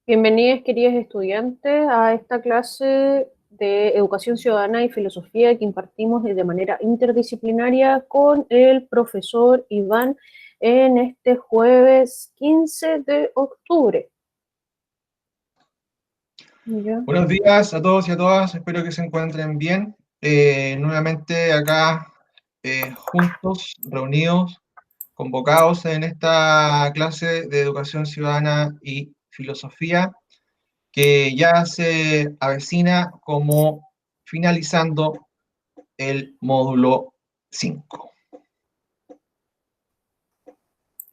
Bienvenidos, queridos estudiantes, a esta clase de Educación Ciudadana y Filosofía que impartimos de manera interdisciplinaria con el profesor Iván en este jueves 15 de octubre. ¿Ya? Buenos días a todos y a todas, espero que se encuentren bien. Nuevamente acá juntos, reunidos, convocados en esta clase de Educación Ciudadana y Filosofía, que ya se avecina como finalizando el módulo 5.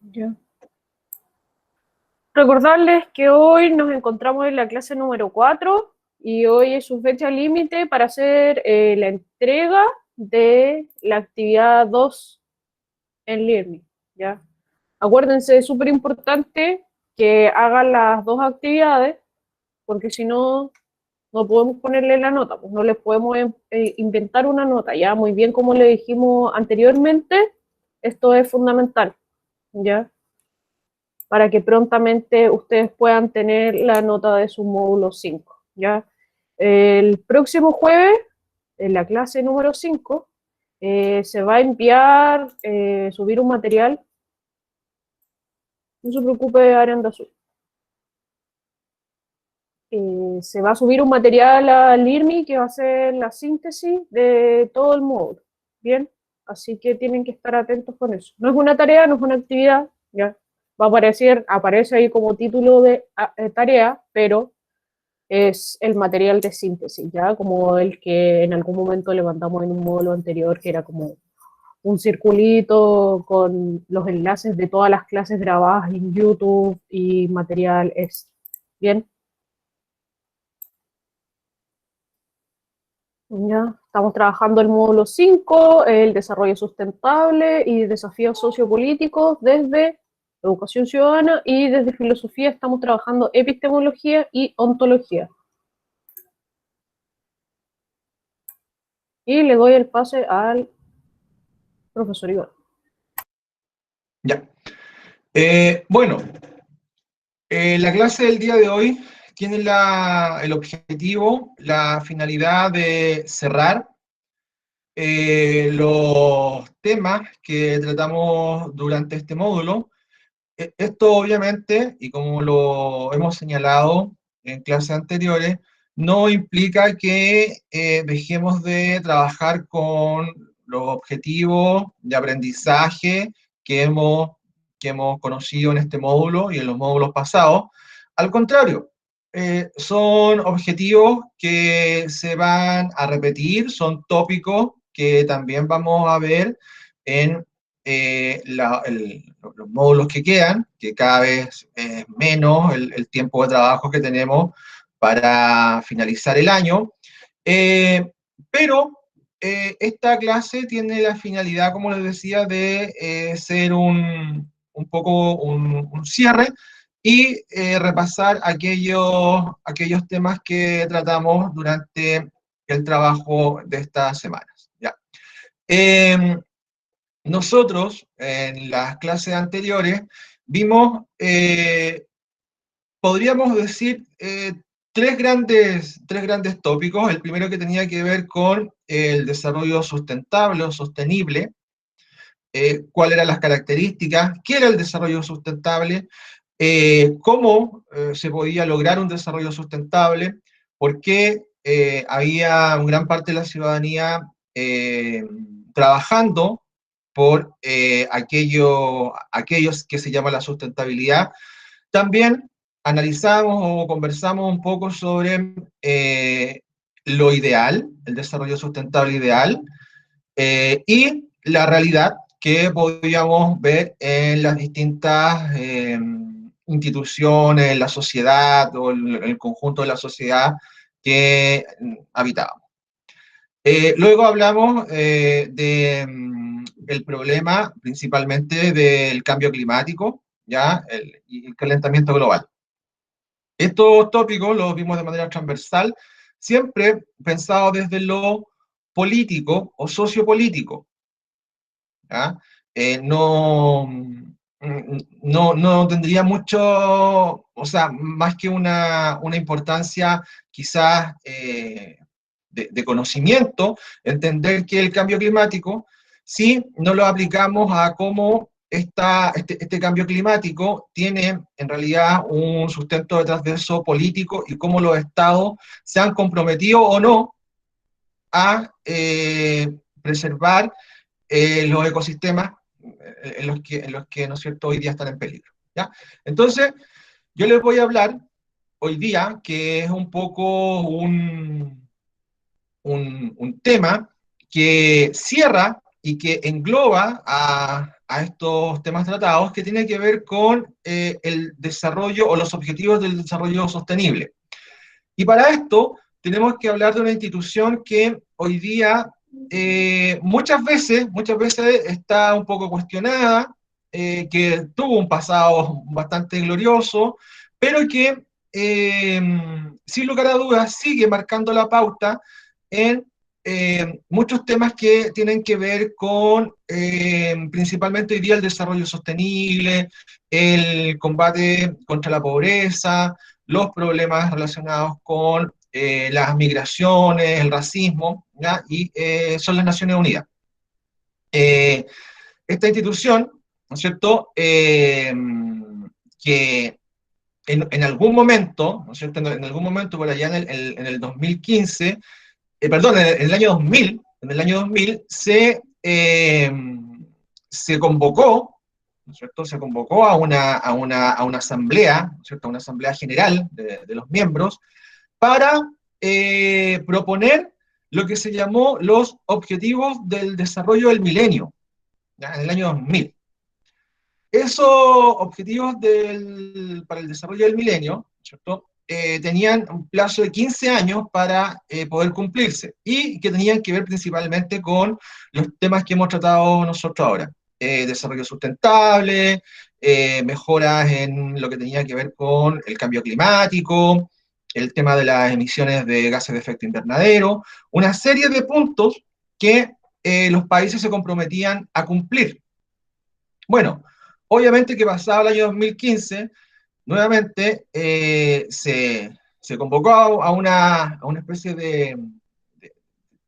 ¿Ya? Recordarles que hoy nos encontramos en la clase número 4 y hoy es su fecha límite para hacer la entrega de la actividad 2 en Learning, ¿ya? Acuérdense, es súper importante que hagan las dos actividades, porque si no, no podemos ponerle la nota, pues no les podemos inventar una nota, ya muy bien como le dijimos anteriormente, esto es fundamental, ¿ya? Para que prontamente ustedes puedan tener la nota de su módulo 5, ¿ya? El próximo jueves, en la clase número 5, se va a enviar, subir un material. No se preocupe, Aranda Azul. Se va a subir un material al IRMI que va a ser la síntesis de todo el módulo. Bien, así que tienen que estar atentos con eso. No es una tarea, no es una actividad, ya. Va a aparecer, aparece ahí como título de tarea, pero es el material de síntesis, ya, como el que en algún momento levantamos en un módulo anterior, que era como un circulito con los enlaces de todas las clases grabadas en YouTube y material es. Bien. Ya, estamos trabajando el módulo 5, el desarrollo sustentable y desafíos sociopolíticos desde educación ciudadana, y desde filosofía estamos trabajando epistemología y ontología. Y le doy el pase al profesor Iván. Ya. Bueno, la clase del día de hoy tiene el objetivo, la finalidad de cerrar los temas que tratamos durante este módulo. Esto obviamente, y como lo hemos señalado en clases anteriores, no implica que dejemos de trabajar con los objetivos de aprendizaje que hemos, que hemos conocido en este módulo y en los módulos pasados. Al contrario, son objetivos que se van a repetir, son tópicos que también vamos a ver en los módulos que quedan, que cada vez es menos el tiempo de trabajo que tenemos para finalizar el año. Pero esta clase tiene la finalidad, como les decía, de ser un poco un cierre y repasar aquellos temas que tratamos durante el trabajo de estas semanas. ¿Ya? Nosotros, en las clases anteriores, vimos, podríamos decir, tres grandes tópicos. El primero que tenía que ver con el desarrollo sustentable o sostenible, cuáles eran las características, qué era el desarrollo sustentable, cómo se podía lograr un desarrollo sustentable, por qué había una gran parte de la ciudadanía trabajando por aquellos que se llama la sustentabilidad. También analizamos o conversamos un poco sobre lo ideal, el desarrollo sustentable ideal, y la realidad que podíamos ver en las distintas instituciones, en la sociedad o el conjunto de la sociedad que habitábamos. Luego hablamos del problema principalmente del cambio climático, ¿ya? Y el calentamiento global. Estos tópicos los vimos de manera transversal, siempre pensados desde lo político o sociopolítico. ¿Ya? No tendría mucho, o o sea, más que una importancia quizás de conocimiento, entender que el cambio climático, si no lo aplicamos a cómo este cambio climático tiene en realidad un sustento detrás de eso político y cómo los estados se han comprometido o no a preservar los ecosistemas en los que, ¿no es cierto?, hoy día están en peligro. ¿Ya? Entonces, yo les voy a hablar hoy día, que es un poco un tema que cierra y que engloba a estos temas tratados, que tiene que ver con el desarrollo o los objetivos del desarrollo sostenible. Y para esto tenemos que hablar de una institución que hoy día muchas veces está un poco cuestionada, que tuvo un pasado bastante glorioso, pero que sin lugar a dudas sigue marcando la pauta en muchos temas que tienen que ver con principalmente hoy día el desarrollo sostenible, el combate contra la pobreza, los problemas relacionados con las migraciones, el racismo, ¿ya? Y son las Naciones Unidas. Esta institución, ¿no es cierto?, que en algún momento, ¿no es cierto?, en algún momento por allá en el 2015, perdón, en el año 2000, en el año 2000 se convocó, ¿no es cierto?, se convocó a una asamblea, ¿no es cierto?, a una asamblea general de los miembros, para proponer lo que se llamó los Objetivos del Desarrollo del Milenio, ¿ya?, en el año 2000. Esos objetivos para el desarrollo del milenio, ¿cierto?, tenían un plazo de 15 años para poder cumplirse, y que tenían que ver principalmente con los temas que hemos tratado nosotros ahora. Desarrollo sustentable, mejoras en lo que tenía que ver con el cambio climático, el tema de las emisiones de gases de efecto invernadero, una serie de puntos que los países se comprometían a cumplir. Bueno, obviamente que pasado el año 2015, nuevamente se convocó a una especie de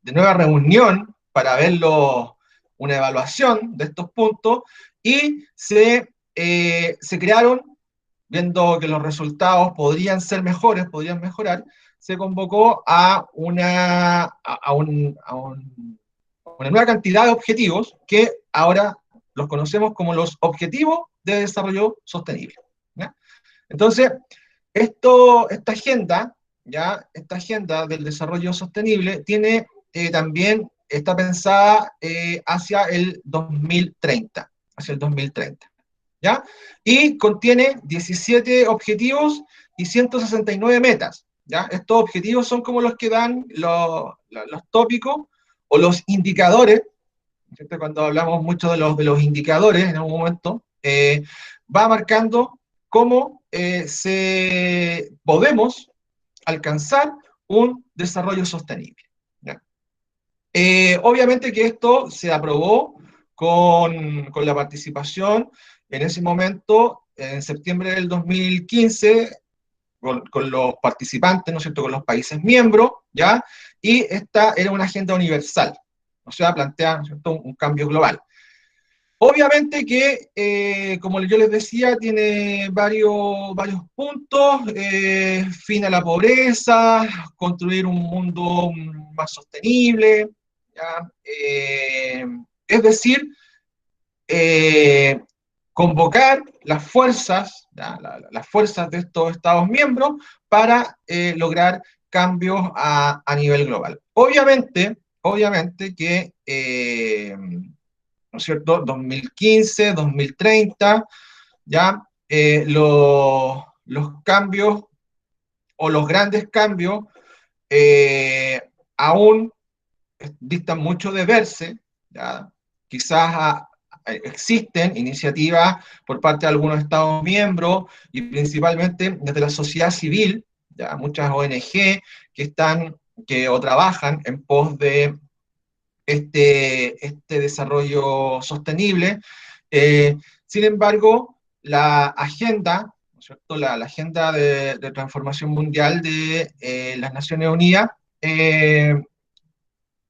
nueva reunión para ver una evaluación de estos puntos, y se crearon, viendo que los resultados podrían ser mejores, podrían mejorar, se convocó a una nueva cantidad de objetivos que ahora los conocemos como los Objetivos de Desarrollo Sostenible. ¿Ya? Entonces, esta agenda, ¿ya?, esta agenda del desarrollo sostenible también está pensada hacia el 2030, ¿ya? Y contiene 17 objetivos y 169 metas, ¿ya? Estos objetivos son como los que dan los tópicos o los indicadores, ¿cierto? Cuando hablamos mucho de los indicadores en algún momento, va marcando cómo podemos alcanzar un desarrollo sostenible. ¿Ya? Obviamente que esto se aprobó con la participación en ese momento, en septiembre del 2015, con los participantes, ¿no es cierto?, con los países miembros, ¿ya? Y esta era una agenda universal, o sea, plantea, ¿no es cierto?, un cambio global. Obviamente que, como yo les decía, tiene varios puntos: fin a la pobreza, construir un mundo más sostenible, ¿ya? Es decir, eh, convocar las fuerzas, ¿ya?, las fuerzas de estos Estados miembros para lograr cambios a nivel global. Obviamente que, ¿no es cierto?, 2015, 2030, ya los cambios o los grandes cambios aún distan mucho de verse, ¿ya? Quizás existen iniciativas por parte de algunos Estados miembros y principalmente desde la sociedad civil, ¿ya?, muchas ONG que trabajan en pos de este desarrollo sostenible. Sin embargo, la agenda, ¿no es cierto?, la agenda de transformación mundial de las Naciones Unidas,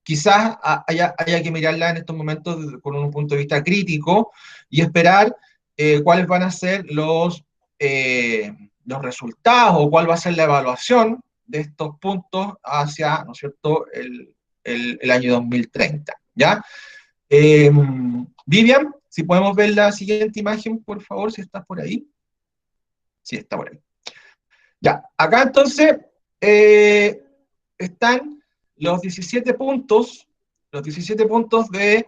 quizás haya que mirarla en estos momentos con un punto de vista crítico y esperar cuáles van a ser los resultados o cuál va a ser la evaluación de estos puntos hacia, ¿no es cierto?, el año 2030, ¿ya? Vivian, si podemos ver la siguiente imagen, por favor, si estás por ahí. Sí, está por ahí. Ya, acá entonces están los 17 puntos de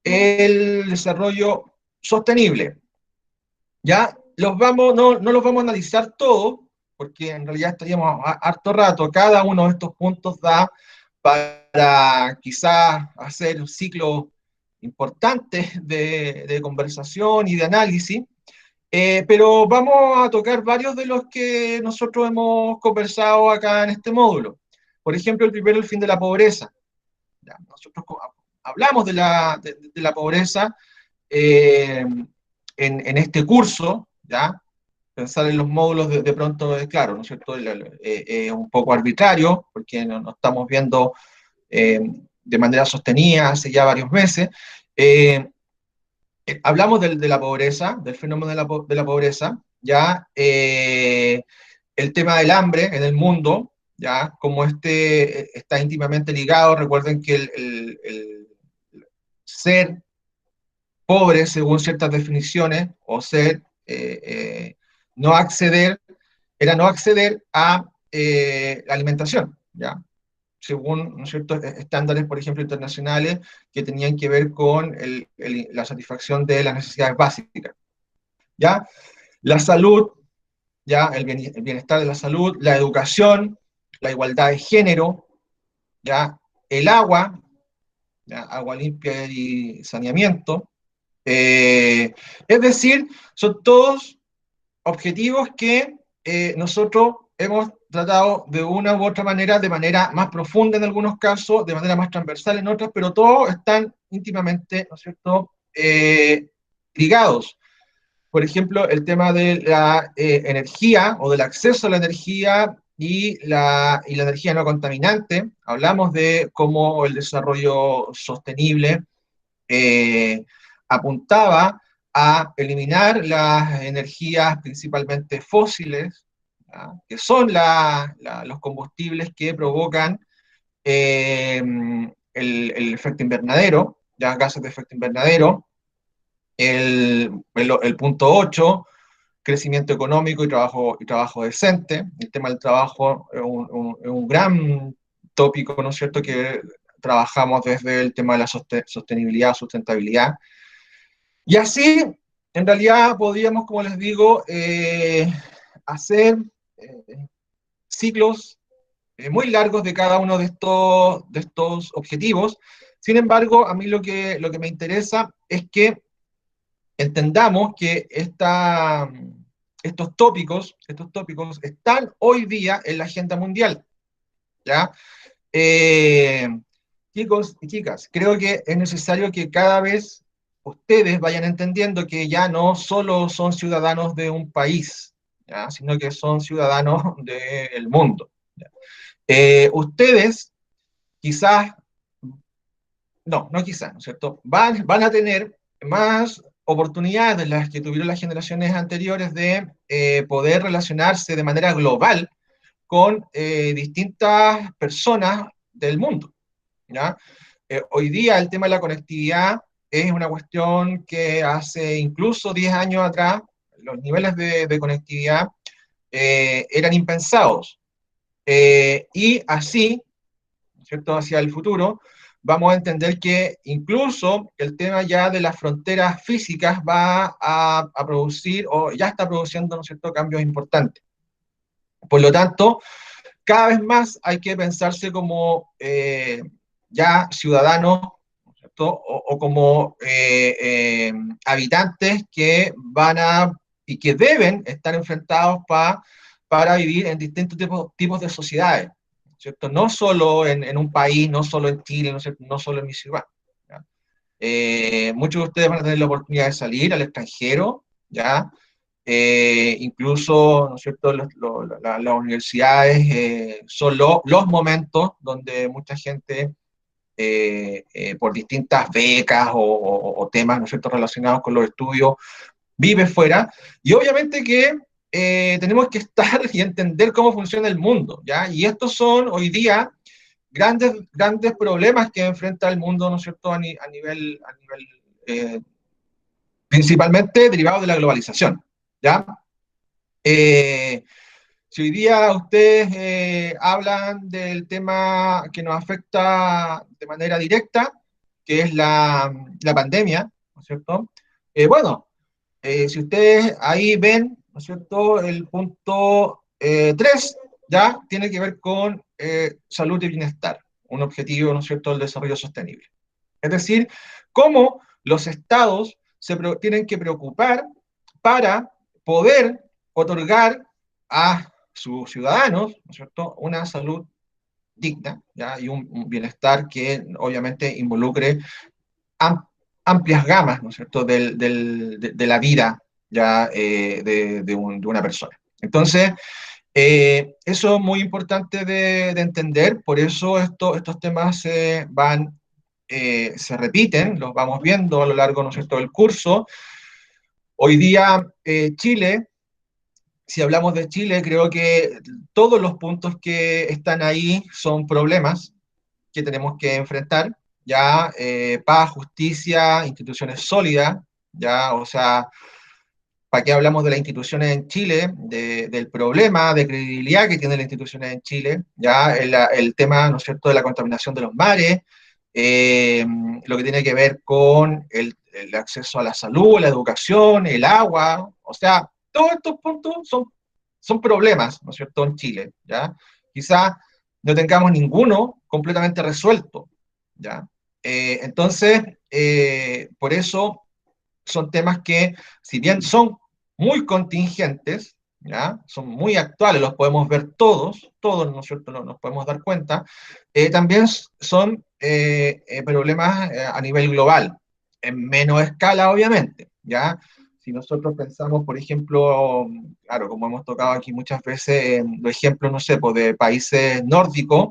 el desarrollo sostenible. Ya, no los vamos a analizar todos, porque en realidad estaríamos harto rato. Cada uno de estos puntos da para quizás hacer un ciclo importante de conversación y de análisis. Pero vamos a tocar varios de los que nosotros hemos conversado acá en este módulo. Por ejemplo, el primero, el fin de la pobreza. ¿Ya? Nosotros hablamos de la pobreza en este curso, ¿ya? Pensar en los módulos de pronto es claro, ¿no es cierto? Es un poco arbitrario, porque no estamos viendo de manera sostenida hace ya varios meses. Hablamos de la pobreza, del fenómeno de la pobreza, ¿ya? El tema del hambre en el mundo, ¿ya? Como está íntimamente ligado, recuerden que el ser pobre, según ciertas definiciones, o ser, no acceder, era no acceder a la alimentación, ¿ya? Según, ¿no es cierto?, estándares, por ejemplo, internacionales que tenían que ver con la satisfacción de las necesidades básicas, ¿ya? La salud, ¿ya? El bienestar de la salud, la educación, la igualdad de género, ¿ya? El agua, ¿ya? Agua limpia y saneamiento. Es decir, son todos objetivos que nosotros hemos tratado de una u otra manera, de manera más profunda en algunos casos, de manera más transversal en otros, pero todos están íntimamente, ¿no es cierto?, ligados. Por ejemplo, el tema de la energía o del acceso a la energía y la energía no contaminante. Hablamos de cómo el desarrollo sostenible eh, apuntaba a eliminar las energías principalmente fósiles, ¿ya?, que son los combustibles que provocan el efecto invernadero, ya gases de efecto invernadero. El punto 8, crecimiento económico y trabajo decente. El tema del trabajo es un gran tópico, ¿no es cierto?, que trabajamos desde el tema de la sostenibilidad, sustentabilidad. Y así, en realidad, podríamos, como les digo, hacer ciclos muy largos de cada uno de estos objetivos. Sin embargo, a mí lo que me interesa es que entendamos que estos tópicos están hoy día en la agenda mundial, ¿ya? Eh, Chicos y chicas, creo que es necesario que cada vez ustedes vayan entendiendo que ya no solo son ciudadanos de un país, ¿ya?, sino que son ciudadanos del mundo, ¿ya? Ustedes quizás, no quizás, ¿no es cierto?, van a tener más oportunidades de las que tuvieron las generaciones anteriores de poder relacionarse de manera global con distintas personas del mundo, ¿ya? Hoy día el tema de la conectividad es una cuestión que hace incluso 10 años atrás los niveles de conectividad eran impensados. Y así, ¿cierto?, hacia el futuro, vamos a entender que incluso el tema ya de las fronteras físicas va a producir, o ya está produciendo, ¿no es cierto?, cambios importantes. Por lo tanto, cada vez más hay que pensarse como ya ciudadanos, ¿no es cierto?, o como habitantes que van y que deben estar enfrentados para vivir en distintos tipos de sociedades, ¿cierto? No solo en un país, no solo en Chile, no solo en mi ciudad, ¿ya? Muchos de ustedes van a tener la oportunidad de salir al extranjero, ¿ya? incluso, ¿no es cierto?, las universidades son los momentos donde mucha gente, por distintas becas o temas, ¿no es cierto?, relacionados con los estudios, vive fuera, y obviamente que tenemos que estar y entender cómo funciona el mundo, ¿ya? Y estos son hoy día grandes problemas que enfrenta el mundo, ¿no es cierto?, a nivel principalmente derivados de la globalización, ¿ya? Eh, si hoy día ustedes hablan del tema que nos afecta de manera directa, que es la pandemia, ¿no es cierto? Bueno, si ustedes ahí ven, ¿no es cierto?, el punto 3 ya tiene que ver con salud y bienestar, un objetivo, ¿no es cierto?, del desarrollo sostenible. Es decir, cómo los estados tienen que preocupar para poder otorgar a sus ciudadanos, ¿no es cierto?, una salud digna, ¿ya? Y un bienestar que obviamente involucre am, amplias gamas, ¿no es cierto?, de la vida ya de una persona. Entonces, eso es muy importante de entender, por eso estos temas se repiten, los vamos viendo a lo largo, ¿no es cierto?, del curso. Hoy día, Chile, si hablamos de Chile, creo que todos los puntos que están ahí son problemas que tenemos que enfrentar, ya, paz, justicia, instituciones sólidas, ya, o sea, ¿para qué hablamos de las instituciones en Chile? Del problema de credibilidad que tienen las instituciones en Chile, ya, el tema, ¿no es cierto?, de la contaminación de los mares, eh, lo que tiene que ver con el acceso a la salud, la educación, el agua, o sea, todos estos puntos son problemas, ¿no es cierto?, en Chile, ¿ya? Quizá no tengamos ninguno completamente resuelto, ¿ya? Entonces, por eso son temas que, si bien son muy contingentes, ¿ya?, son muy actuales, los podemos ver todos, ¿no es cierto?, nos podemos dar cuenta, también son problemas a nivel global, en menos escala, obviamente, ¿ya? Si nosotros pensamos, por ejemplo, claro, como hemos tocado aquí muchas veces, los ejemplos, no sé, pues de países nórdicos,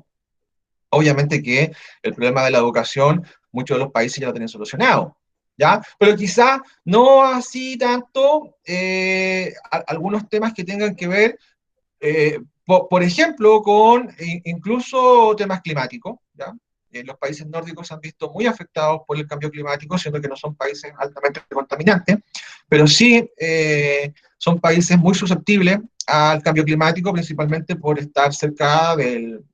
obviamente que el problema de la educación, muchos de los países ya lo tienen solucionado, ¿ya? Pero quizá no así tanto algunos temas que tengan que ver, por ejemplo, con incluso temas climáticos, ¿ya? Los países nórdicos se han visto muy afectados por el cambio climático, siendo que no son países altamente contaminantes, pero sí son países muy susceptibles al cambio climático, principalmente por estar cerca del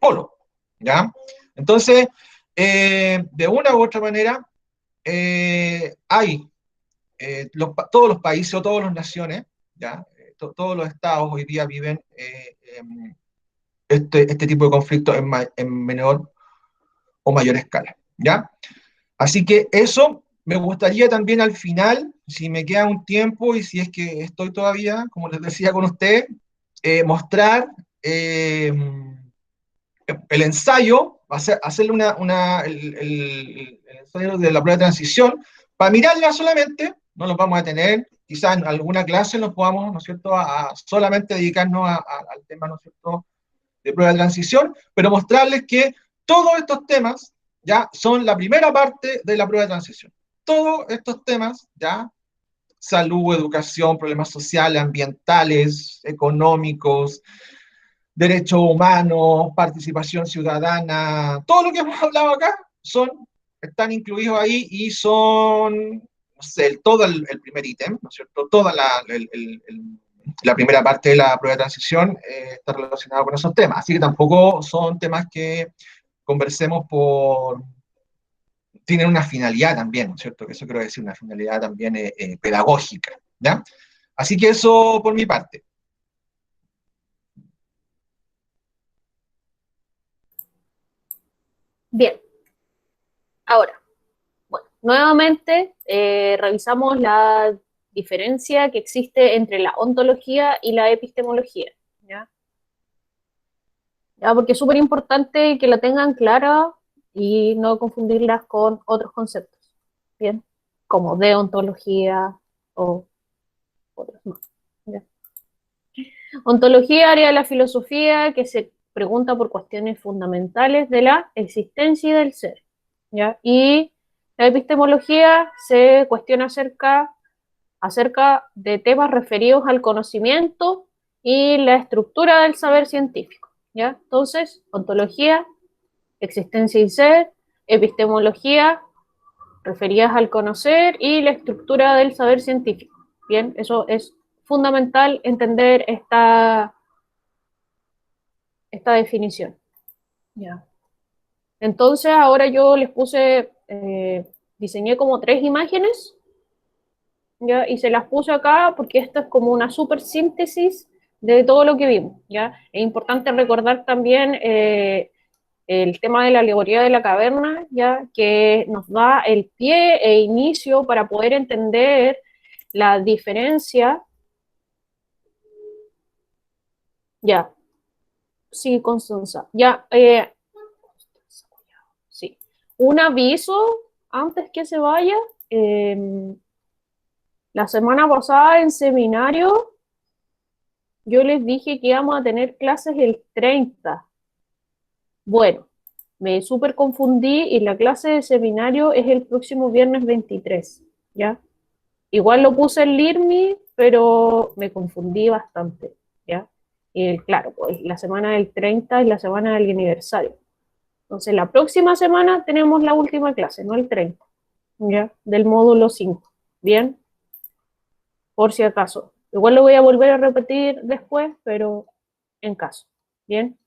polo, ¿ya? Entonces, de una u otra manera, hay todos los países o todas las naciones, ¿ya? Todos los estados hoy día viven este tipo de conflictos en menor o mayor escala, ¿ya? Así que eso me gustaría también al final, si me queda un tiempo y si es que estoy todavía, como les decía con usted, mostrar el ensayo, hacerle el ensayo de la prueba de transición, para mirarla solamente, no nos vamos a tener, quizás en alguna clase nos podamos, ¿no es cierto?, a solamente dedicarnos al tema, ¿no es cierto?, de prueba de transición, pero mostrarles que todos estos temas ya son la primera parte de la prueba de transición. Todos estos temas, ya, salud, educación, problemas sociales, ambientales, económicos, derechos humanos, participación ciudadana, todo lo que hemos hablado acá están incluidos ahí y son, no sé, todo el primer ítem, ¿no es cierto? Toda la primera parte de la prueba de transición está relacionada con esos temas. Así que tampoco son temas que conversemos tienen una finalidad también, ¿no es cierto? Que eso quiero decir, una finalidad también pedagógica, ¿ya? Así que eso por mi parte. Bien, ahora, bueno, nuevamente revisamos la diferencia que existe entre la ontología y la epistemología, ¿ya? ¿Ya? Porque es súper importante que la tengan clara y no confundirlas con otros conceptos, ¿bien? Como deontología o otras más. ¿Ya? Ontología, área de la filosofía que se pregunta por cuestiones fundamentales de la existencia y del ser. ¿Ya? Y la epistemología se cuestiona acerca de temas referidos al conocimiento y la estructura del saber científico. ¿Ya? Entonces, ontología, existencia y ser, epistemología, referidas al conocer y la estructura del saber científico. Bien, eso es fundamental entender esta definición. ¿Ya? Entonces, ahora yo les puse, diseñé como 3 imágenes, ¿ya? Y se las puse acá porque esto es como una súper síntesis de todo lo que vimos, ¿ya? Es importante recordar también el tema de la alegoría de la caverna, ¿ya? Que nos da el pie e inicio para poder entender la diferencia. Ya, sí, Constanza. Ya, sí. Un aviso antes que se vaya. eh, la semana pasada en seminario yo les dije que íbamos a tener clases el 30. Bueno, me súper confundí y la clase de seminario es el próximo viernes 23, ¿ya? Igual lo puse en LIRMI, pero me confundí bastante, ¿ya? Y claro, pues la semana del 30 es la semana del aniversario. Entonces, la próxima semana tenemos la última clase, no el 30, ¿ya? Del módulo 5, ¿bien? Por si acaso. Igual lo voy a volver a repetir después, pero en caso, ¿bien?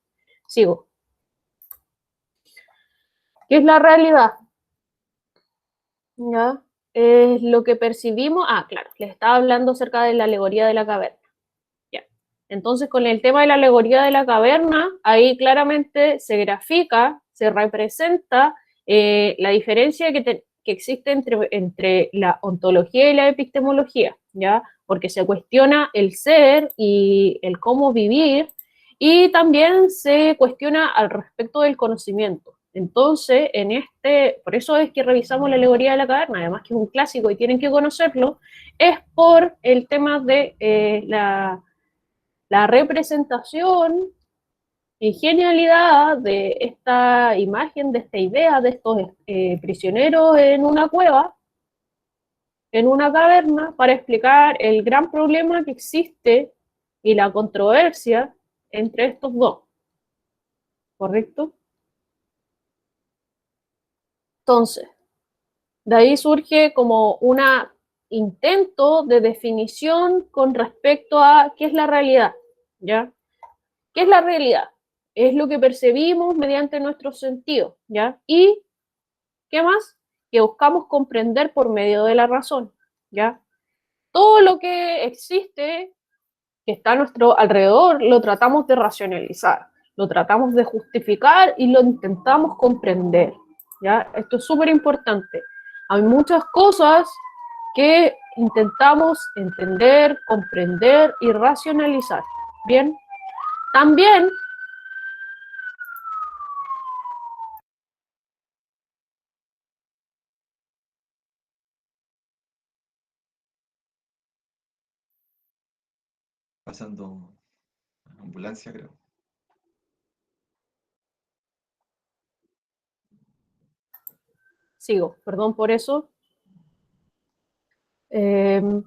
Sigo. ¿Qué es la realidad? ¿Ya? Es lo que percibimos. Ah, claro, les estaba hablando acerca de la alegoría de la caverna. ¿Ya? Entonces, con el tema de la alegoría de la caverna, ahí claramente se grafica, se representa la diferencia que existe entre la ontología y la epistemología, ¿ya? Porque se cuestiona el ser y el cómo vivir, y también se cuestiona al respecto del conocimiento. Entonces, por eso es que revisamos la alegoría de la caverna, además que es un clásico y tienen que conocerlo, es por el tema de la representación y genialidad de esta imagen, de esta idea de estos prisioneros en una cueva, en una caverna, para explicar el gran problema que existe y la controversia entre estos dos, ¿correcto? Entonces, de ahí surge como un intento de definición con respecto a qué es la realidad, ¿ya? ¿Qué es la realidad? Es lo que percibimos mediante nuestros sentidos, ¿ya? Y, ¿qué más? Que buscamos comprender por medio de la razón, ¿ya? Todo lo que existe, que está a nuestro alrededor, lo tratamos de racionalizar, lo tratamos de justificar y lo intentamos comprender, ¿ya? Esto es súper importante. Hay muchas cosas que intentamos entender, comprender y racionalizar, ¿bien? También Pasando ambulancia, creo. sigo, perdón por eso. Bien.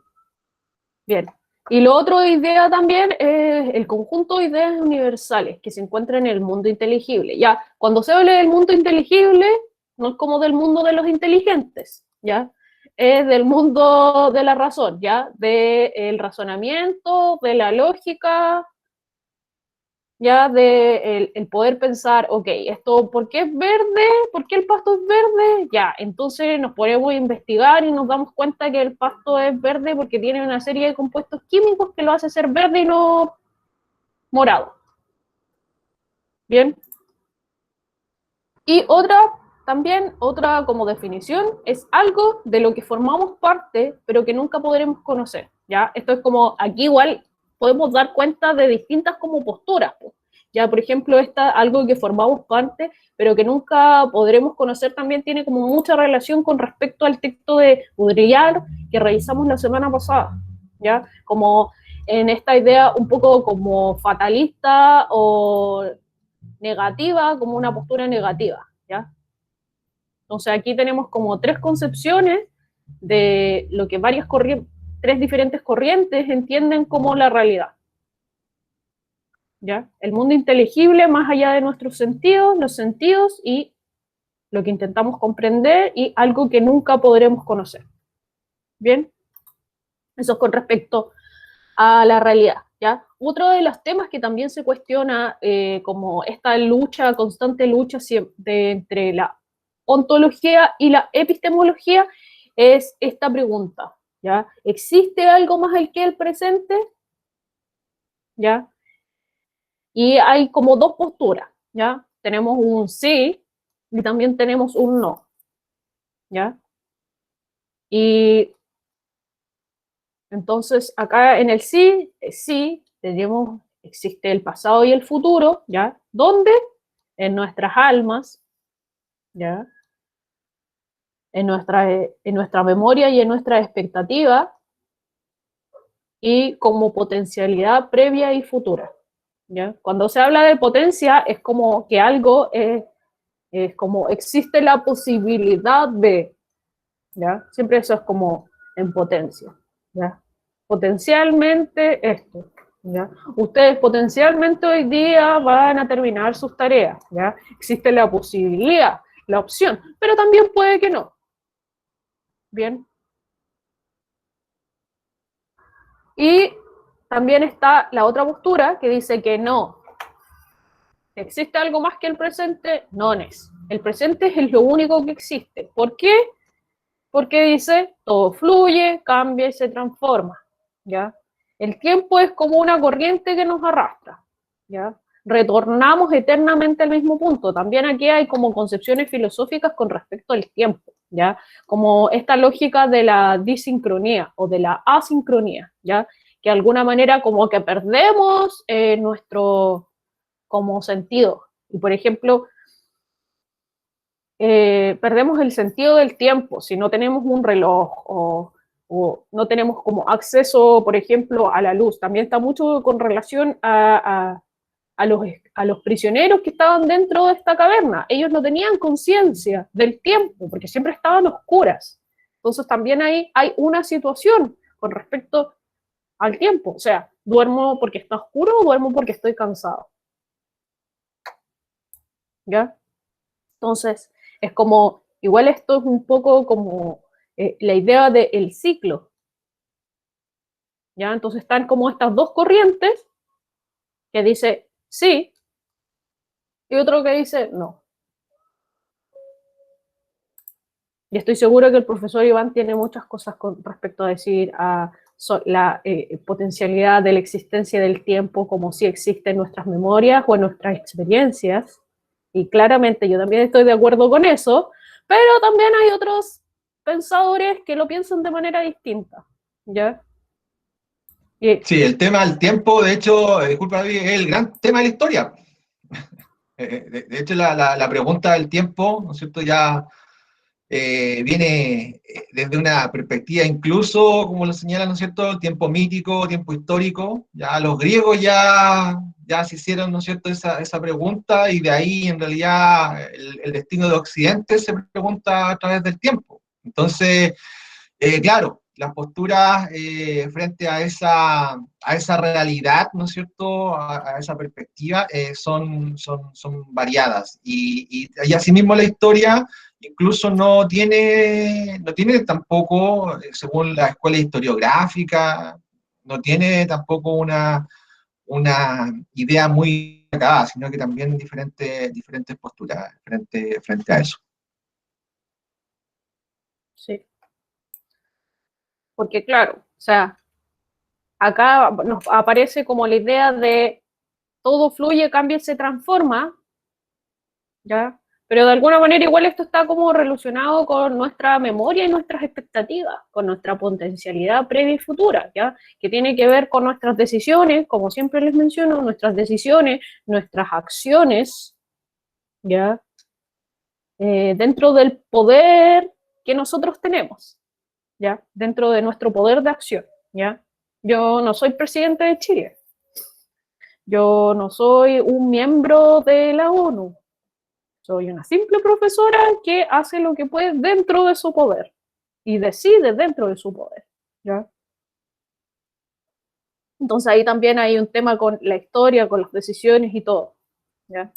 Y lo otro de idea también es el conjunto de ideas universales que se encuentran en el mundo inteligible. Ya, cuando se habla del mundo inteligible, no es como del mundo de los inteligentes, ¿ya? Es del mundo de la razón, ¿ya? Del razonamiento, de la lógica, ya de el poder pensar, ok, esto, ¿por qué es verde? ¿Por qué el pasto es verde? Ya, entonces nos ponemos a investigar y nos damos cuenta que el pasto es verde porque tiene una serie de compuestos químicos que lo hace ser verde y no morado. Bien. Y otra como definición, es algo de lo que formamos parte, pero que nunca podremos conocer, ¿ya? Esto es como, aquí igual podemos dar cuenta de distintas como posturas, pues. Ya, por ejemplo, algo que formamos parte, pero que nunca podremos conocer, también tiene como mucha relación con respecto al texto de Baudrillard que revisamos la semana pasada, ¿ya? Como en esta idea un poco como fatalista o negativa, como una postura negativa, ¿ya? Entonces aquí tenemos como tres concepciones de lo que tres diferentes corrientes entienden como la realidad, ¿ya? El mundo inteligible más allá de nuestros sentidos, los sentidos y lo que intentamos comprender y algo que nunca podremos conocer. ¿Bien? Eso es con respecto a la realidad, ¿ya? Otro de los temas que también se cuestiona como esta lucha, constante lucha entre la ontología y la epistemología es esta pregunta, ¿ya? ¿Existe algo más que el presente? ¿Ya? Y hay como dos posturas, ¿ya? Tenemos un sí y también tenemos un no, ¿ya? Y entonces acá en el sí, sí, tenemos, existe el pasado y el futuro, ¿ya? ¿Dónde? En nuestras almas, ¿ya? En nuestra memoria y en nuestra expectativa, y como potencialidad previa y futura, ¿ya? Cuando se habla de potencia es como que algo es como existe la posibilidad de, ¿ya? Siempre eso es como en potencia, ¿ya? Potencialmente esto, ¿ya? Ustedes potencialmente hoy día van a terminar sus tareas, ¿ya? Existe la posibilidad, la opción, pero también puede que no, ¿bien? Y también está la otra postura que dice que no, existe algo más que el presente, no es. El presente es lo único que existe. ¿Por qué? Porque dice, todo fluye, cambia y se transforma, ¿ya? El tiempo es como una corriente que nos arrastra, ¿ya? Retornamos eternamente al mismo punto. También aquí hay como concepciones filosóficas con respecto al tiempo, ¿ya? Como esta lógica de la disincronía o de la asincronía, ¿ya? Que de alguna manera como que perdemos nuestro como sentido. Y por ejemplo, perdemos el sentido del tiempo si no tenemos un reloj o no tenemos como acceso, por ejemplo, a la luz. También está mucho con relación a los prisioneros que estaban dentro de esta caverna. Ellos no tenían conciencia del tiempo porque siempre estaban oscuras. Entonces también ahí hay una situación con respecto al tiempo. O sea, duermo porque está oscuro o duermo porque estoy cansado. ¿Ya? Entonces, es como, igual esto es un poco como la idea del ciclo, ¿ya? Entonces están como estas dos corrientes que dice sí y otro que dice no. Y estoy seguro que el profesor Iván tiene muchas cosas con respecto a decir a la potencialidad de la existencia del tiempo como si existe en nuestras memorias o en nuestras experiencias. Y claramente yo también estoy de acuerdo con eso, pero también hay otros pensadores que lo piensan de manera distinta, ¿ya? Y, Sí, el tema del tiempo, de hecho, disculpa, David, es el gran tema de la historia. De hecho, la pregunta del tiempo, ¿no es cierto?, ya viene desde una perspectiva incluso, como lo señala, ¿no es cierto?, tiempo mítico, tiempo histórico. Ya los griegos ya se hicieron, ¿no es cierto?, esa pregunta, y de ahí en realidad el destino de Occidente se pregunta a través del tiempo. Entonces, claro, las posturas frente a esa realidad, ¿no es cierto?, a esa perspectiva, son variadas. Y asimismo la historia incluso no tiene tampoco, según la escuela historiográfica, no tiene tampoco una idea muy acabada, sino que también diferentes posturas frente a eso. sí, porque claro, o sea, acá nos aparece como la idea de todo fluye, cambia y se transforma, ¿ya? Pero de alguna manera igual esto está como relacionado con nuestra memoria y nuestras expectativas, con nuestra potencialidad previa y futura, ¿ya? Que tiene que ver con nuestras decisiones, como siempre les menciono, nuestras decisiones, nuestras acciones, ¿ya? Dentro del poder que nosotros tenemos, ¿ya? Dentro de nuestro poder de acción, ¿ya? Yo no soy presidente de Chile. Yo no soy un miembro de la ONU. Soy una simple profesora que hace lo que puede dentro de su poder y decide dentro de su poder, ¿ya? Entonces ahí también hay un tema con la historia, con las decisiones y todo, ¿ya?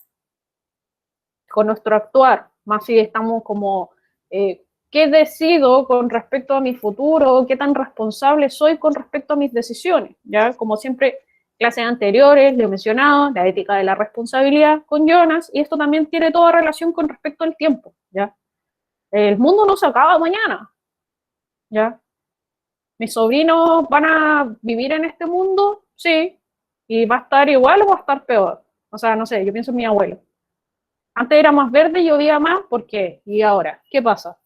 Con nuestro actuar, más si estamos como, ¿qué decido con respecto a mi futuro? ¿Qué tan responsable soy con respecto a mis decisiones? ¿Ya? Como siempre, clases anteriores, le he mencionado, la ética de la responsabilidad con Jonas, y esto también tiene toda relación con respecto al tiempo, ¿ya? El mundo no se acaba mañana, ¿ya? ¿Mis sobrinos van a vivir en este mundo? Sí. ¿Y va a estar igual o va a estar peor? O sea, no sé, yo pienso en mi abuelo. Antes era más verde y llovía más, ¿por qué? ¿Y ahora? ¿Qué pasa?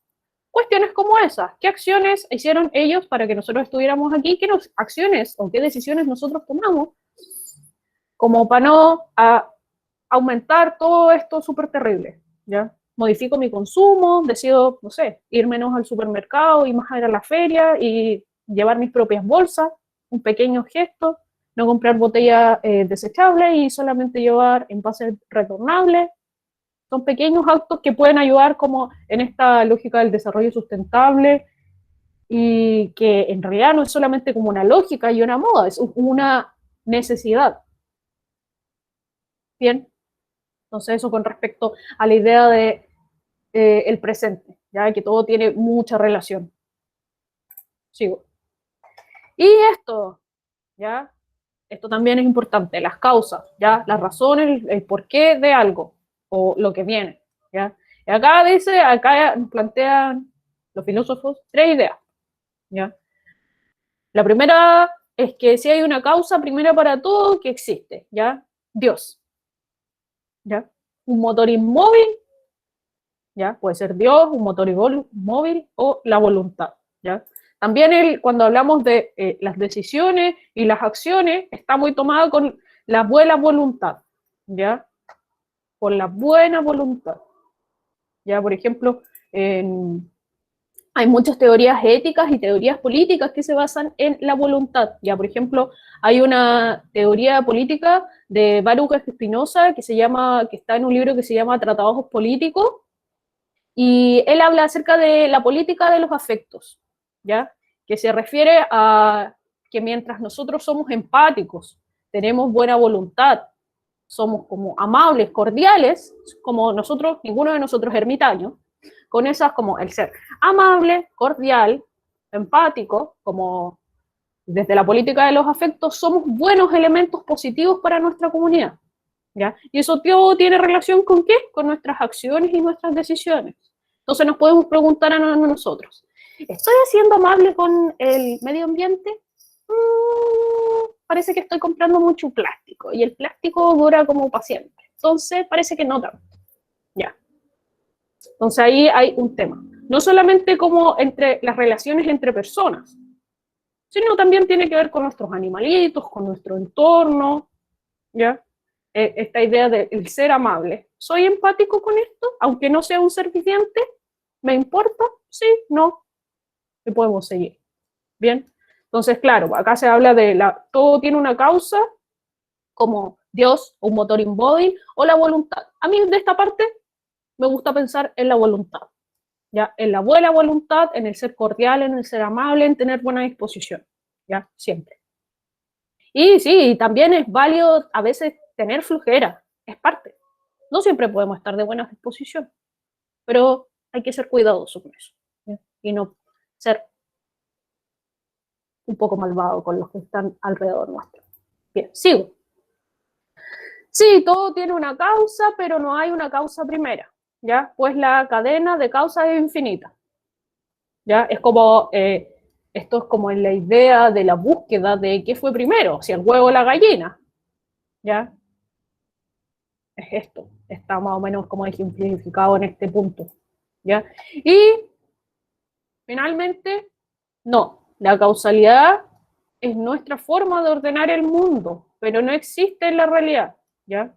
Cuestiones como esas. ¿Qué acciones hicieron ellos para que nosotros estuviéramos aquí? ¿Qué acciones o qué decisiones nosotros tomamos como para no aumentar todo esto súper terrible? ¿Ya? Modifico mi consumo, decido, no sé, ir menos al supermercado y más a ir a la feria y llevar mis propias bolsas, un pequeño gesto, no comprar botellas desechables y solamente llevar envases retornables. Son pequeños actos que pueden ayudar como en esta lógica del desarrollo sustentable y que en realidad no es solamente como una lógica y una moda, es una necesidad. Bien, entonces eso con respecto a la idea de el presente, ya que todo tiene mucha relación. Sigo. Y esto, ya, esto también es importante, las causas, ya, las razones, el porqué de algo o lo que viene, ya. Y acá dice, acá plantean los filósofos tres ideas, ya. La primera es que si hay una causa primera para todo que existe, ya, Dios, ya, un motor inmóvil, ya, puede ser Dios, un motor inmóvil o la voluntad, ya. También cuando hablamos de las decisiones y las acciones, está muy tomado con la buena voluntad, ¿ya? Por la buena voluntad. Ya, por ejemplo, hay muchas teorías éticas y teorías políticas que se basan en la voluntad. Ya, por ejemplo, hay una teoría política de Baruch Spinoza que está en un libro que se llama Tratados Políticos, y él habla acerca de la política de los afectos, ¿ya? Que se refiere a que mientras nosotros somos empáticos, tenemos buena voluntad, somos como amables, cordiales, como nosotros, ninguno de nosotros ermitaños, con esas como el ser amable, cordial, empático, como desde la política de los afectos, somos buenos elementos positivos para nuestra comunidad, ¿ya? Y eso todo tiene relación con ¿qué? Con nuestras acciones y nuestras decisiones. Entonces nos podemos preguntar a nosotros, ¿estoy siendo amable con el medio ambiente? Parece que estoy comprando mucho plástico y el plástico dura como para siempre. Entonces parece que no tanto. Ya. Entonces ahí hay un tema. No solamente como entre las relaciones entre personas, sino también tiene que ver con nuestros animalitos, con nuestro entorno, ¿ya? Esta idea del ser amable. ¿Soy empático con esto? Aunque no sea un ser viviente, ¿me importa? Sí, no. Y podemos seguir. Bien. Entonces, claro, acá se habla de todo tiene una causa, como Dios, un motor inmóvil, o la voluntad. A mí de esta parte me gusta pensar en la voluntad, ¿ya? En la buena voluntad, en el ser cordial, en el ser amable, en tener buena disposición, ¿ya? Siempre. Y sí, también es válido a veces tener flojera, es parte. No siempre podemos estar de buena disposición, pero hay que ser cuidadosos con eso, ¿ya? Y no ser un poco malvado con los que están alrededor nuestro. Bien, sigo. Sí, todo tiene una causa, pero no hay una causa primera, ¿ya? Pues la cadena de causas es infinita, ¿ya? Es como, esto es como en la idea de la búsqueda de qué fue primero, si el huevo o la gallina, ¿ya? Es esto, está más o menos como ejemplificado en este punto, ¿ya? Y finalmente, no, la causalidad es nuestra forma de ordenar el mundo, pero no existe en la realidad, ¿ya?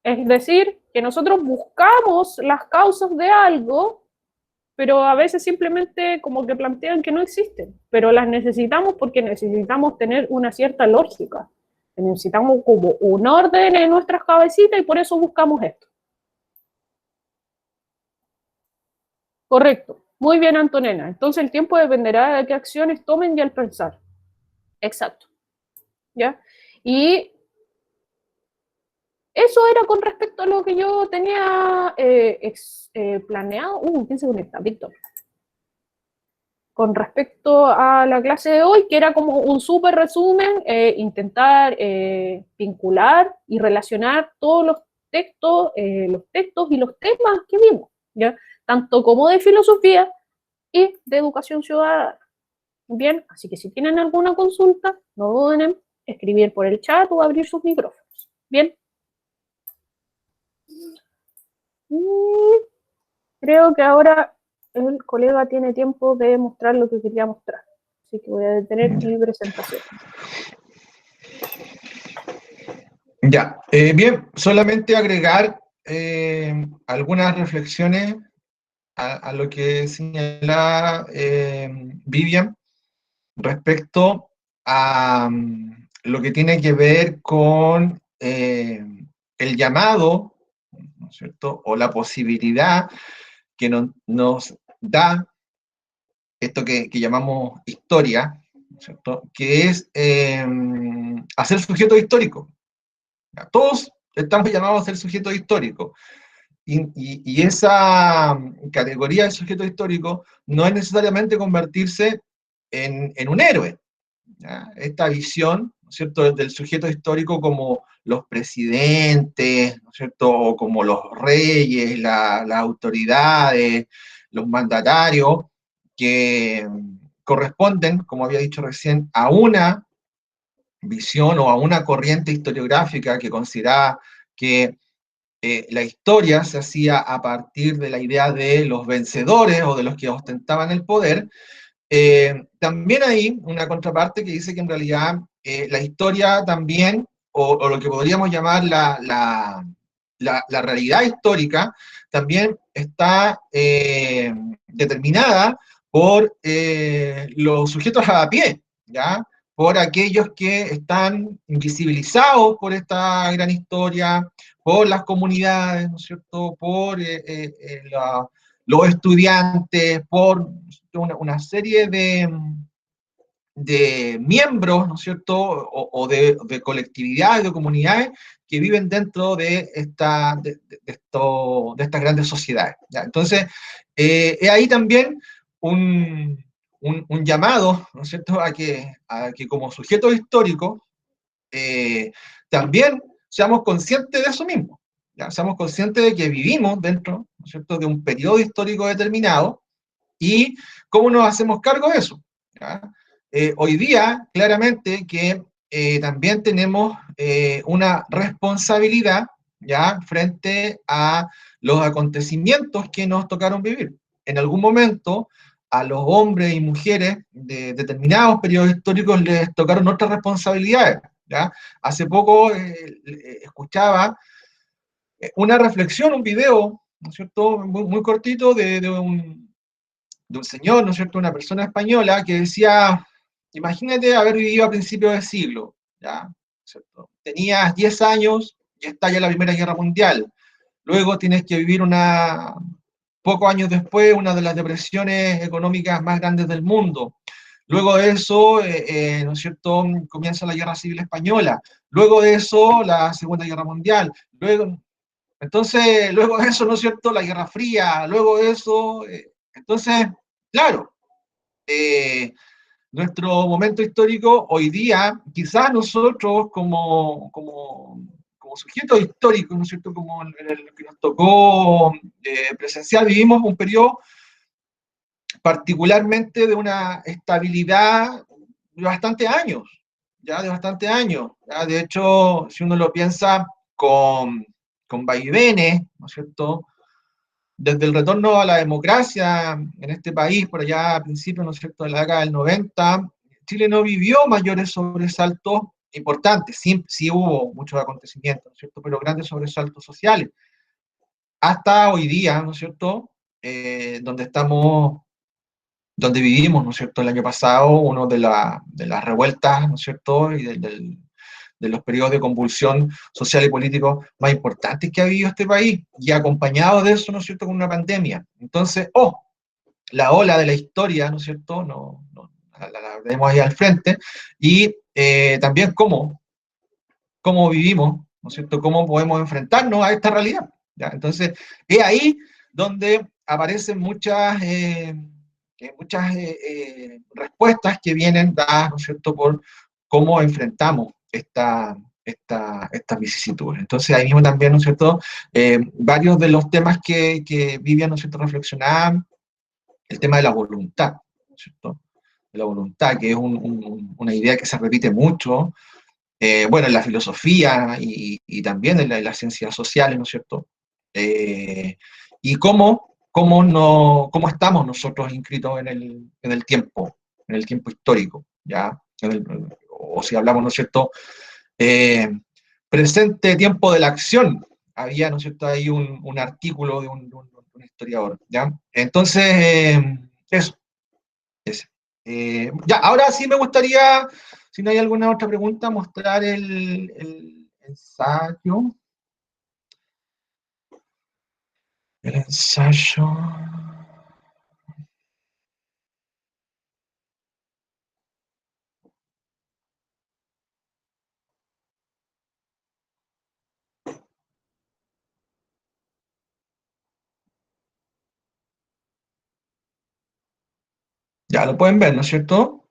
Es decir, que nosotros buscamos las causas de algo, pero a veces simplemente como que plantean que no existen, pero las necesitamos porque necesitamos tener una cierta lógica, necesitamos como un orden en nuestras cabecitas y por eso buscamos esto. Correcto. Muy bien, Antonella. Entonces el tiempo dependerá de qué acciones tomen y al pensar. Exacto. ¿Ya? Y eso era con respecto a lo que yo tenía planeado. ¿Quién se conecta? Víctor. Con respecto a la clase de hoy, que era como un súper resumen, intentar vincular y relacionar todos los textos y los temas que vimos, ¿ya? Tanto como de filosofía y de educación ciudadana. Bien, así que si tienen alguna consulta, no duden en escribir por el chat o abrir sus micrófonos. Bien. Creo que ahora el colega tiene tiempo de mostrar lo que quería mostrar. Así que voy a detener mi presentación. Ya, bien, solamente agregar algunas reflexiones a lo que señala Vivian respecto a lo que tiene que ver con el llamado, ¿no es cierto?, o la posibilidad que nos da esto que llamamos historia, ¿no es cierto?, que es hacer sujeto histórico. Todos estamos llamados a ser sujetos históricos. Y esa categoría de sujeto histórico no es necesariamente convertirse en un héroe. ¿Ya? Esta visión, ¿no es cierto?, del sujeto histórico como los presidentes, ¿no es cierto?, o como los reyes, las autoridades, los mandatarios, que corresponden, como había dicho recién, a una visión o a una corriente historiográfica que consideraba que la historia se hacía a partir de la idea de los vencedores o de los que ostentaban el poder. También hay una contraparte que dice que en realidad la historia también, o lo que podríamos llamar la realidad histórica, también está determinada por los sujetos a pie, ¿ya? Por aquellos que están invisibilizados por esta gran historia, por las comunidades, ¿no es cierto?, por los estudiantes, por una serie de miembros, ¿no es cierto?, o de colectividades, de comunidades que viven dentro de estas grandes sociedades. ¿Ya? Entonces, es ahí también un llamado, ¿no es cierto?, a que como sujetos históricos también seamos conscientes de eso mismo. ¿Ya? Seamos conscientes de que vivimos dentro, ¿no es cierto?, de un periodo histórico determinado y cómo nos hacemos cargo de eso. ¿Ya? Hoy día, claramente, que también tenemos una responsabilidad, ¿ya?, frente a los acontecimientos que nos tocaron vivir. En algún momento, a los hombres y mujeres de determinados periodos históricos les tocaron otras responsabilidades. ¿Ya? Hace poco escuchaba una reflexión, un video, ¿no es cierto?, muy, muy cortito de un señor, ¿no es cierto?, una persona española que decía, imagínate haber vivido a principios del siglo, ¿ya? ¿Cierto? Tenías 10 años y estalla la Primera Guerra Mundial. Luego tienes que vivir pocos años después, una de las depresiones económicas más grandes del mundo. Luego de eso, ¿no es cierto?, comienza la Guerra Civil Española. Luego de eso, la Segunda Guerra Mundial. Luego de eso, ¿no es cierto?, la Guerra Fría. Luego de eso, entonces, claro, nuestro momento histórico hoy día, quizás nosotros como sujetos históricos, ¿no es cierto?, como en el que nos tocó presenciar, vivimos un periodo particularmente de una estabilidad de bastantes años, ya de bastantes años. ¿Ya? De hecho, si uno lo piensa con vaivenes, ¿no es cierto?, desde el retorno a la democracia en este país, por allá a principios, ¿no es cierto?, de la década del 90, Chile no vivió mayores sobresaltos importantes, sí hubo muchos acontecimientos, ¿no es cierto?, pero grandes sobresaltos sociales. Hasta hoy día, ¿no es cierto?, donde estamos, donde vivimos, ¿no es cierto?, el año pasado, uno de las revueltas, ¿no es cierto?, y de los periodos de convulsión social y político más importantes que ha vivido este país, y acompañado de eso, ¿no es cierto?, con una pandemia. Entonces, la ola de la historia, ¿no es cierto?, la vemos ahí al frente, y también cómo vivimos, ¿no es cierto?, cómo podemos enfrentarnos a esta realidad. ¿Ya? Entonces, es ahí donde aparecen respuestas que vienen dadas, ¿no es cierto?, por cómo enfrentamos estas vicisitudes. Entonces, ahí mismo también, ¿no es cierto?, varios de los temas que Vivian, ¿no es cierto?, reflexionaba, el tema de la voluntad, ¿no es cierto?, de la voluntad, que es una idea que se repite mucho, bueno, en la filosofía y también en las ciencias sociales, ¿no es cierto? Y cómo estamos nosotros inscritos en el tiempo histórico, ¿ya? O si hablamos, ¿no es cierto? Eh, presente tiempo de la acción. Había, ¿no es cierto?, ahí un artículo de un historiador, ¿ya? Entonces, eso. Ya, ahora sí me gustaría, si no hay alguna otra pregunta, mostrar el ensayo. El ensayo. Ya lo pueden ver, ¿no es cierto?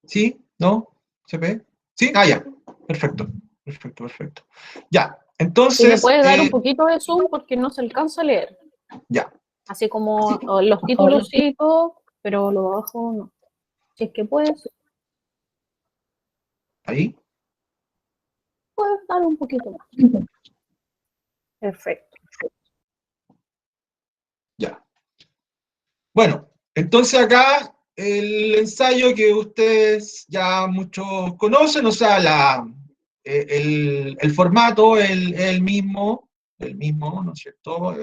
¿Sí? ¿No? ¿Se ve? ¿Sí? Ah, ya. Perfecto. Perfecto, perfecto. Ya. Si me Entonces, puede dar un poquito de zoom porque no se alcanza a leer. ya. Así como los títulos sí y todo, pero lo de abajo no. Si es que Ahí. puedes dar un poquito más. Perfecto. Ya. Bueno, entonces acá el ensayo que ustedes ya muchos conocen, o sea, el formato, el mismo, ¿no es cierto?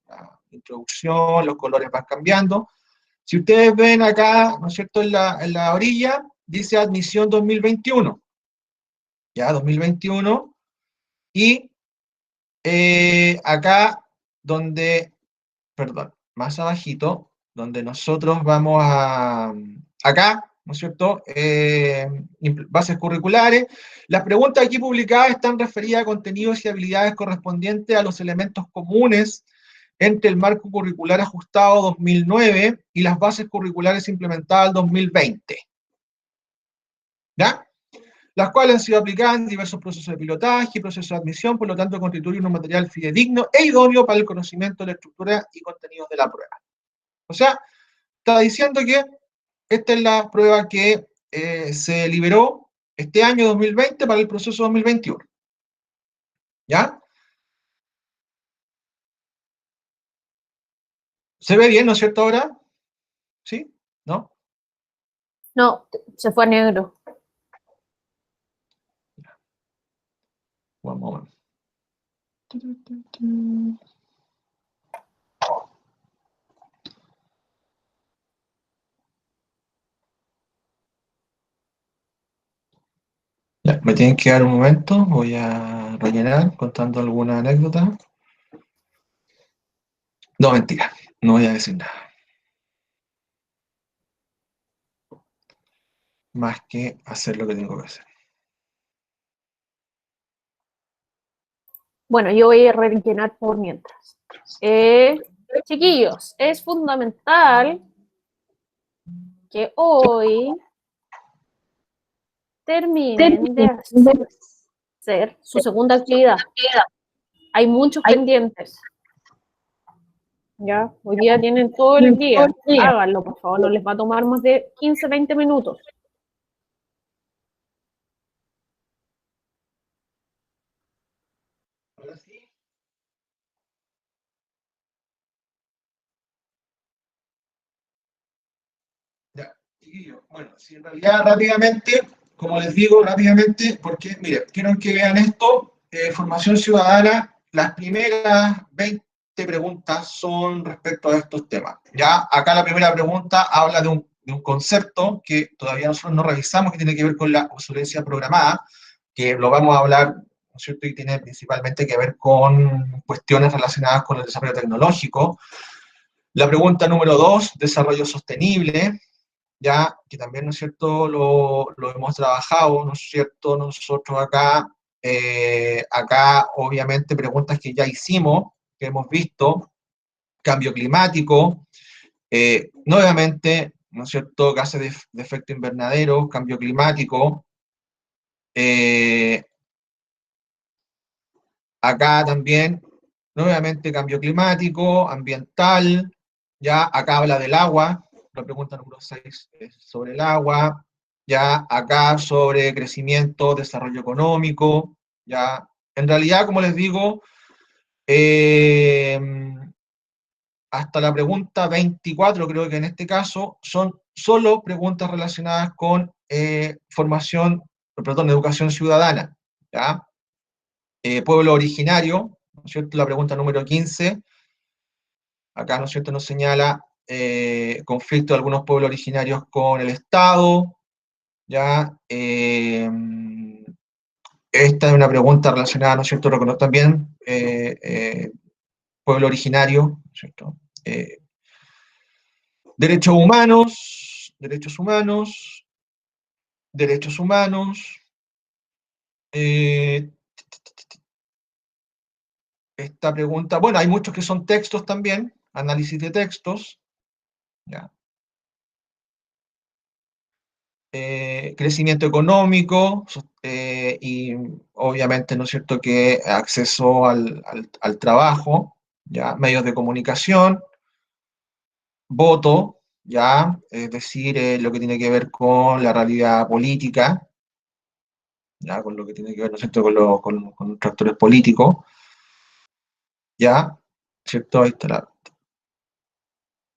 La introducción, los colores van cambiando. Si ustedes ven acá, ¿no es cierto?, en la orilla, dice admisión 2021, ya, 2021, y acá donde, perdón, más abajito, donde nosotros vamos acá, ¿no es cierto? Bases curriculares. Las preguntas aquí publicadas están referidas a contenidos y habilidades correspondientes a los elementos comunes entre el marco curricular ajustado 2009 y las bases curriculares implementadas 2020. ¿Ya? Las cuales han sido aplicadas en diversos procesos de pilotaje y procesos de admisión, por lo tanto constituyen un material fidedigno e idóneo para el conocimiento de la estructura y contenidos de la prueba. O sea, está diciendo que esta es la prueba que se liberó este año 2020 para el proceso 2021. ¿Ya? ¿Se ve bien, no es cierto ahora? ¿Sí? ¿No? No, se fue a negro. One moment. Ya, me tienen que dar un momento, voy a rellenar contando alguna anécdota. No, mentira, no voy a decir nada. Más que hacer lo que tengo que hacer. Bueno, yo voy a rellenar por mientras. Chiquillos, es fundamental que hoy terminen de hacer su segunda actividad. Hay muchos pendientes. Ya, hoy día tienen todo el día. Háganlo, por favor, no les va a tomar más de 15, 20 minutos. Ahora sí. Ya, chiquillo. Bueno, si en realidad rápidamente como les digo rápidamente, porque, mire, quiero que vean esto, formación ciudadana, las primeras 20 preguntas son respecto a estos temas. Ya, acá la primera pregunta habla de un concepto que todavía nosotros no revisamos, que tiene que ver con la obsolescencia programada, que lo vamos a hablar, ¿no es cierto?, y tiene principalmente que ver con cuestiones relacionadas con el desarrollo tecnológico. La pregunta número 2, desarrollo sostenible, ya que también, ¿no es cierto?, lo hemos trabajado, ¿no es cierto?, nosotros acá, acá obviamente preguntas que ya hicimos, que hemos visto, cambio climático, nuevamente, ¿no es cierto?, gases de efecto invernadero, cambio climático, eh, acá también, nuevamente cambio climático, ambiental, ya acá habla del agua, la pregunta número 6 es sobre el agua, ya acá sobre crecimiento, desarrollo económico, ya en realidad, como les digo, eh, hasta la pregunta 24, creo que en este caso, son solo preguntas relacionadas con formación, perdón, educación ciudadana, ¿ya? Pueblo originario, ¿no es cierto? La pregunta número 15, acá, ¿no es cierto?, nos señala conflicto de algunos pueblos originarios con el Estado, ¿ya? Esta es una pregunta relacionada, ¿no es cierto?, también pueblo originario, ¿no es cierto? Derechos humanos, derechos humanos, derechos humanos, eh, esta pregunta, bueno, hay muchos que son textos también, análisis de textos, ¿ya? Crecimiento económico y obviamente, ¿no es cierto?, que acceso al trabajo, ¿ya? Medios de comunicación, voto, ¿ya? Es decir, lo que tiene que ver con la realidad política, ¿ya? Con lo que tiene que ver, ¿no es cierto?, con los actores políticos, ¿ya? ¿Cierto? Ahí está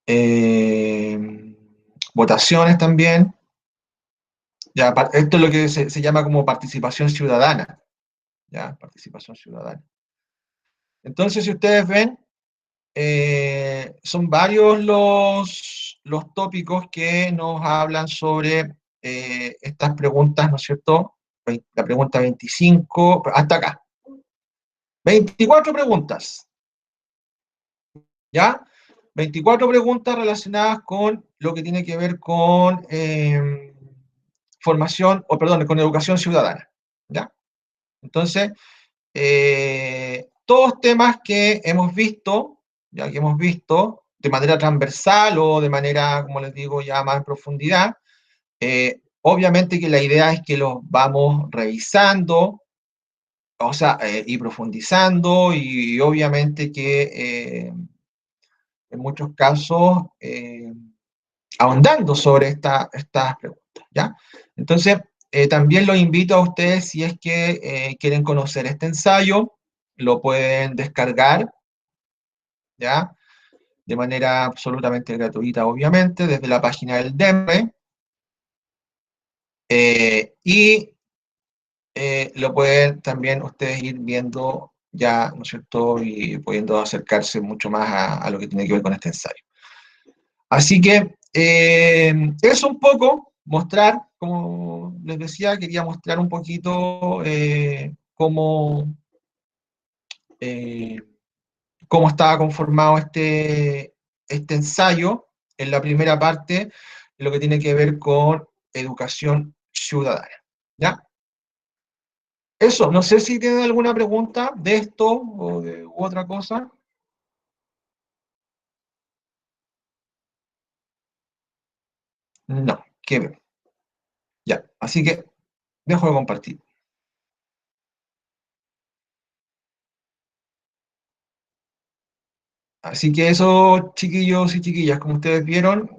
eh, votaciones también, ¿ya? Esto es lo que se llama como participación ciudadana, ¿ya? Participación ciudadana. Entonces, si ustedes ven, son varios los tópicos que nos hablan sobre estas preguntas, ¿no es cierto? La pregunta 25, hasta acá. 24 preguntas, ¿ya? 24 preguntas relacionadas con lo que tiene que ver con formación, o perdón, con educación ciudadana, ¿ya? Entonces, todos temas que hemos visto, ya que hemos visto de manera transversal o de manera, como les digo, ya más en profundidad, obviamente que la idea es que los vamos revisando, o sea, y profundizando, y obviamente que en muchos casos ahondando sobre estas preguntas, ¿ya? Entonces, también los invito a ustedes, si es que quieren conocer este ensayo, lo pueden descargar, ¿ya? De manera absolutamente gratuita, obviamente, desde la página del DEMRE, y lo pueden también ustedes ir viendo ya, ¿no es cierto?, y pudiendo acercarse mucho más a lo que tiene que ver con este ensayo. Así que eso un poco, mostrar, como les decía, quería mostrar un poquito eh, cómo estaba conformado este ensayo en la primera parte, lo que tiene que ver con educación ciudadana. ¿Ya? Eso, no sé si tienen alguna pregunta de esto o de u otra cosa. No, qué bien. Ya, así que dejo de compartir. Así que eso, chiquillos y chiquillas, como ustedes vieron,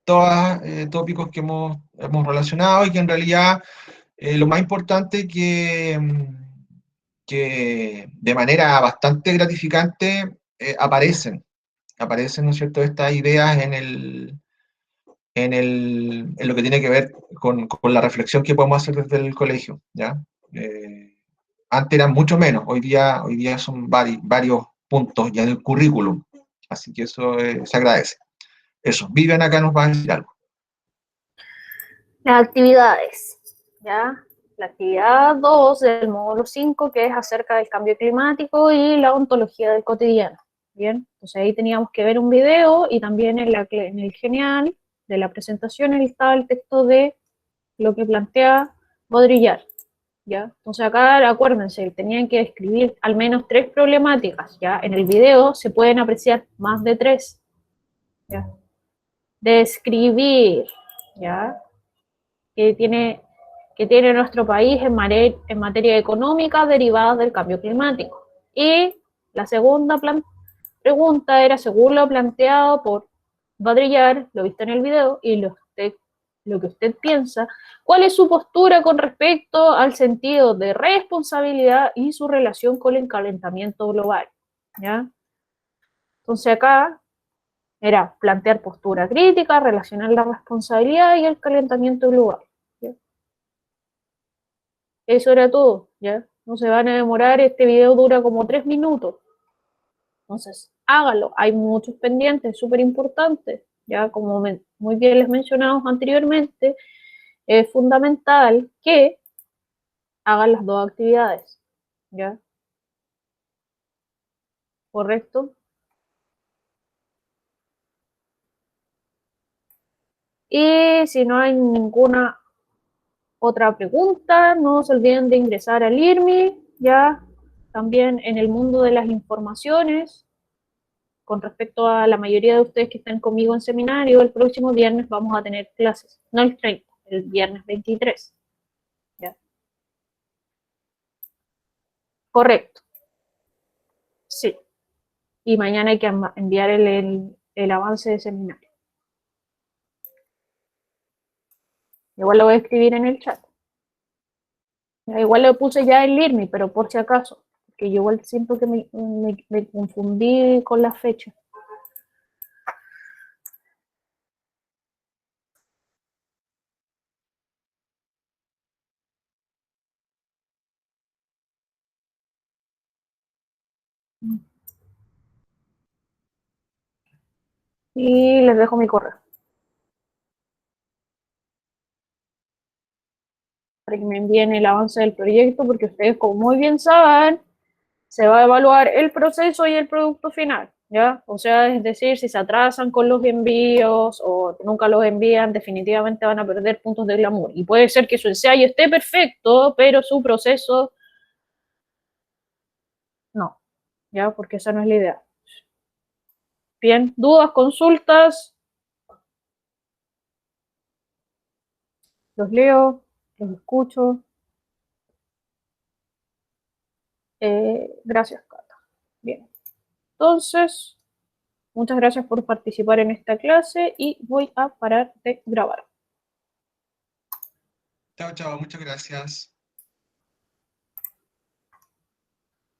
todos tópicos que hemos relacionado y que en realidad lo más importante que de manera bastante gratificante aparecen, ¿no es cierto?, estas ideas en lo que tiene que ver con la reflexión que podemos hacer desde el colegio, ¿ya? Antes eran mucho menos, hoy día son varios puntos ya en el currículum, así que eso se agradece. Eso, Vivian acá nos va a decir algo. Las actividades, ¿ya? La actividad 2 del módulo 5, que es acerca del cambio climático y la ontología del cotidiano, ¿bien? Entonces ahí teníamos que ver un video y también en el genial de la presentación estaba el texto de lo que plantea Baudrillard, ¿ya? Entonces acá, acuérdense, tenían que escribir al menos 3 problemáticas, ¿ya? En el video se pueden apreciar más de 3, ¿ya? Describir, ¿ya? Que tiene, que tiene nuestro país en materia económica derivada del cambio climático. Y la segunda pregunta era, según lo planteado por Baudrillard, lo visto en el video, y lo que usted piensa, ¿cuál es su postura con respecto al sentido de responsabilidad y su relación con el calentamiento global? ¿Ya? Entonces acá era plantear postura crítica, relacionar la responsabilidad y el calentamiento global. ¿Ya? Eso era todo, ¿ya? No se van a demorar, este video dura como 3 minutos. Entonces, hágalo. Hay muchos pendientes súper importantes, ya como muy bien les mencionamos anteriormente, es fundamental que hagan las 2 actividades, ¿ya? ¿Correcto? Y si no hay ninguna otra pregunta, no se olviden de ingresar al IRMI, ya también en el mundo de las informaciones. Con respecto a la mayoría de ustedes que están conmigo en seminario, el próximo viernes vamos a tener clases, no el 30, el viernes 23. ¿Ya? Correcto, sí. Y mañana hay que enviar el avance de seminario. Igual lo voy a escribir en el chat. Igual lo puse ya en LIRMI, pero por si acaso, porque yo igual siento que me confundí con la fecha. Y les dejo mi correo para que me envíen el avance del proyecto, porque ustedes, como muy bien saben, se va a evaluar el proceso y el producto final, ¿ya? O sea, es decir, si se atrasan con los envíos o nunca los envían, definitivamente van a perder puntos de glamour. Y puede ser que su ensayo esté perfecto, pero su proceso no, ¿ya? Porque esa no es la idea. Bien, dudas, consultas, los leo, los escucho. Gracias, Cata. Bien, entonces, muchas gracias por participar en esta clase y voy a parar de grabar. Chao, chao, muchas gracias.